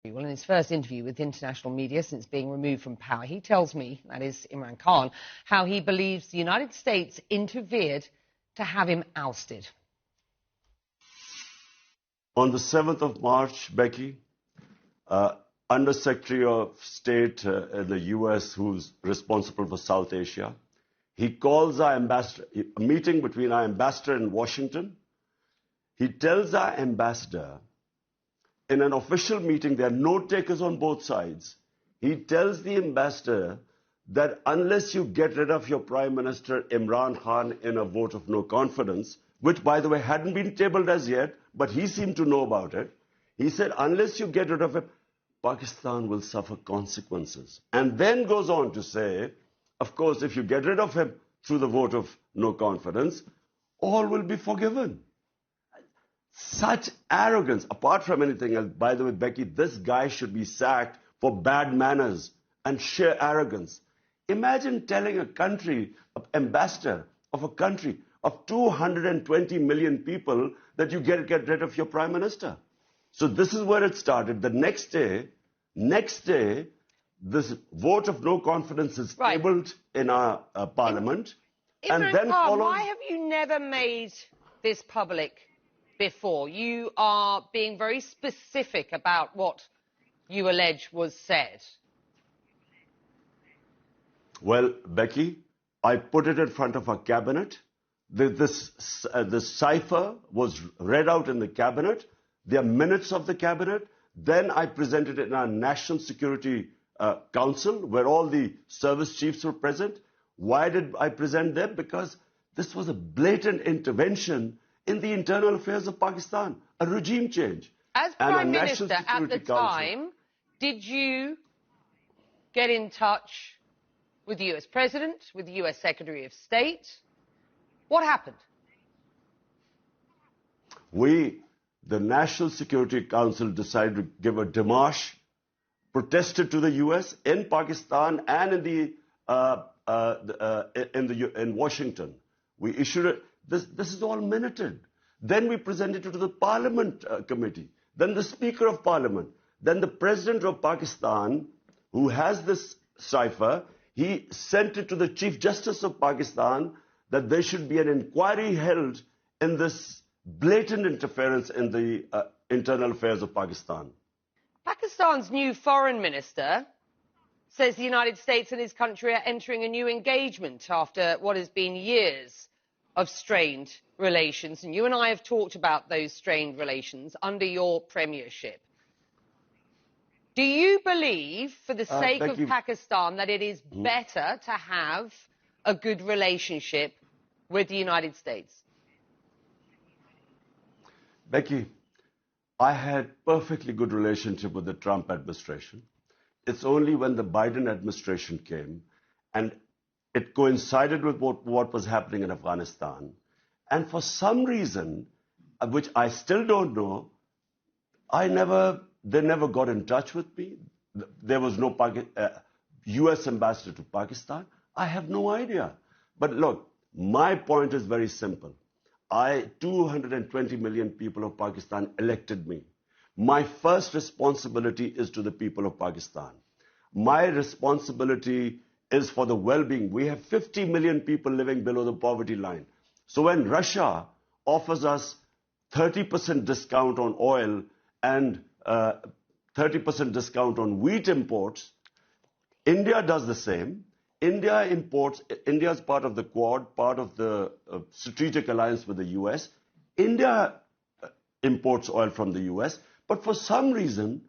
Well, in his first interview with international media since being removed from power, he tells me, that is Imran Khan, how he believes the United States interfered to have him ousted. On the 7th of March, Becky, Under Secretary of State in the US, who's responsible for South Asia, he calls our ambassador, a meeting between our ambassador in Washington. He tells our ambassador, in an official meeting, there are note takers on both sides. He tells the ambassador that unless you get rid of your Prime Minister Imran Khan in a vote of no confidence, which, by the way, hadn't been tabled as yet, but he seemed to know about it, he said, unless you get rid of him, Pakistan will suffer consequences. And then goes on to say, of course, if you get rid of him through the vote of no confidence, all will be forgiven. Such arrogance, apart from anything else. By the way, Becky, this guy should be sacked for bad manners and sheer arrogance. Imagine telling a country, an ambassador of a country of 220 million people that you get rid of your prime minister. So this is where it started. The next day, this vote of no confidence is tabled in our parliament. And then follows... Why have you never made this public before? You are being very specific about what you allege was said. Well, Becky, I put it in front of our cabinet. This cipher was read out in the cabinet. There are minutes of the cabinet. Then I presented it in our National Security Council, where all the service chiefs were present. Why did I present them? Because this was a blatant intervention in the internal affairs of Pakistan, a regime change. As Prime Minister at the time, did you get in touch with the US President, with the US Secretary of State? What happened? The National Security Council decided to give a démarche, protested to the US in Pakistan and in Washington. We issued it. This is all minuted. Then we presented it to the Parliament Committee, then the Speaker of Parliament, then the President of Pakistan, who has this cipher, he sent it to the Chief Justice of Pakistan that there should be an inquiry held in this blatant interference in the internal affairs of Pakistan. Pakistan's new foreign minister says the United States and his country are entering a new engagement after what has been years of strained relations. And you and I have talked about those strained relations under your premiership. Do you believe, for the sake of Pakistan, that it is better to have a good relationship with the United States? Becky, I had perfectly good relationship with the Trump administration. It's only when the Biden administration came and it coincided with what was happening in Afghanistan. And for some reason, which I still don't know, they never got in touch with me. There was no US ambassador to Pakistan. I have no idea. But look, my point is very simple. 220 million people of Pakistan elected me. My first responsibility is to the people of Pakistan. My responsibility is for the well-being. We have 50 million people living below the poverty line. So when Russia offers us 30% discount on oil and 30% discount on wheat imports, India does the same. India is part of the Quad, part of the strategic alliance with the US. India imports oil from the US. But for some reason,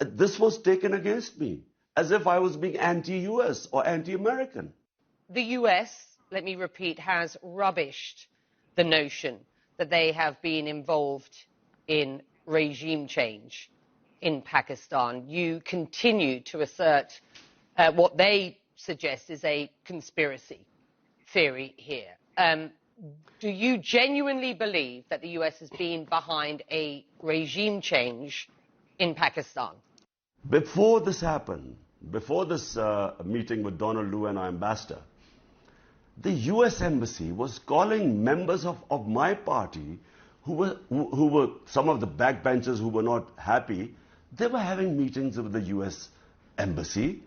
this was taken against me, as if I was being anti-US or anti-American. The US, let me repeat, has rubbished the notion that they have been involved in regime change in Pakistan. You continue to assert what they suggest is a conspiracy theory here. Do you genuinely believe that the US has been behind a regime change in Pakistan? Before this happened, before this meeting with Donald Lu and our ambassador, the US embassy was calling members of my party who were some of the backbenchers who were not happy. They were having meetings with the US embassy.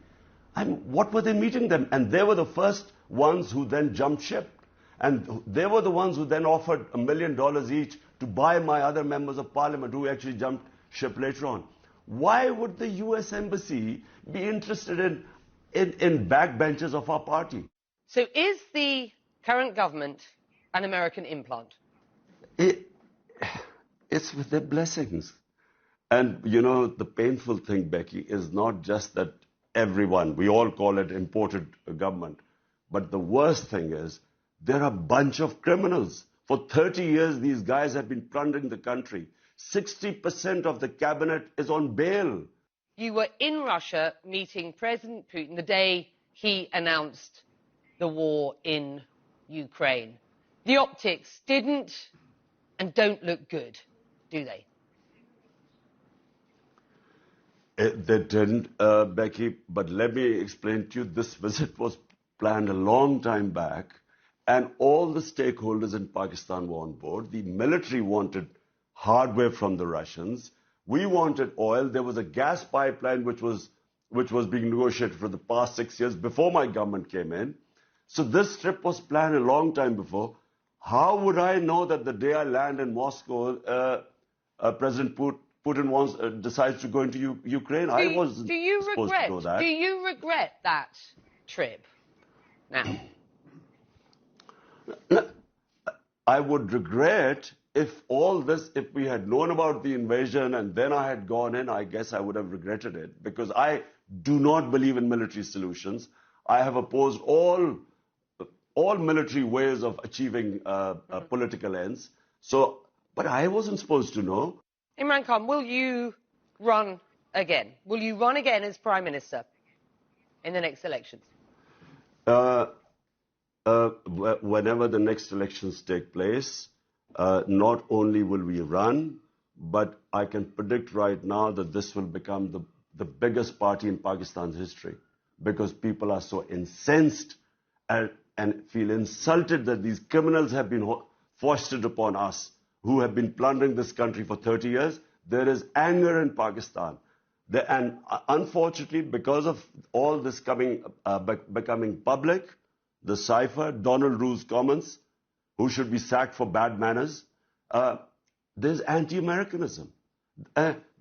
And what were they meeting them? And they were the first ones who then jumped ship. And they were the ones who then offered $1 million each to buy my other members of parliament who actually jumped ship later on. Why would the US embassy be interested in backbenchers of our party? So is the current government an American implant? It's with their blessings. And, you know, the painful thing, Becky, is not just that everyone, we all call it imported government, but the worst thing is there are a bunch of criminals. For 30 years, these guys have been plundering the country. 60% of the cabinet is on bail. You were in Russia meeting President Putin the day he announced the war in Ukraine. The optics didn't and don't look good, do they? They didn't, Becky, but let me explain to you, this visit was planned a long time back, and all the stakeholders in Pakistan were on board. The military wanted hardware from the Russians. We wanted oil. There was a gas pipeline which was being negotiated for the past 6 years before my government came in. So this trip was planned a long time before. How would I know that the day I land in Moscow, President Putin decides to go into Ukraine? I wasn't supposed to know that. Do you regret that trip now? I would regret if we had known about the invasion and then I had gone in, I guess I would have regretted it, because I do not believe in military solutions. I have opposed all military ways of achieving political ends. So, but I wasn't supposed to know. Imran Khan, will you run again? Will you run again as Prime Minister in the next elections? Whenever the next elections take place, not only will we run, but I can predict right now that this will become the biggest party in Pakistan's history, because people are so incensed and feel insulted that these criminals have been foisted upon us, who have been plundering this country for 30 years. There is anger in Pakistan. And unfortunately, because of all this becoming public, the cipher, Donald rules comments, who should be sacked for bad manners, there's anti-Americanism.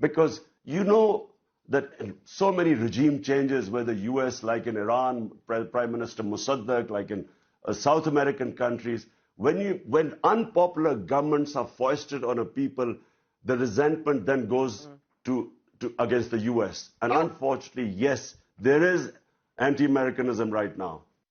Because you know that so many regime changes, where the US, like in Iran, Prime Minister Mossadegh, like in South American countries, when unpopular governments are foisted on a people, the resentment then goes to against the US. And unfortunately, yes, there is anti-Americanism right now.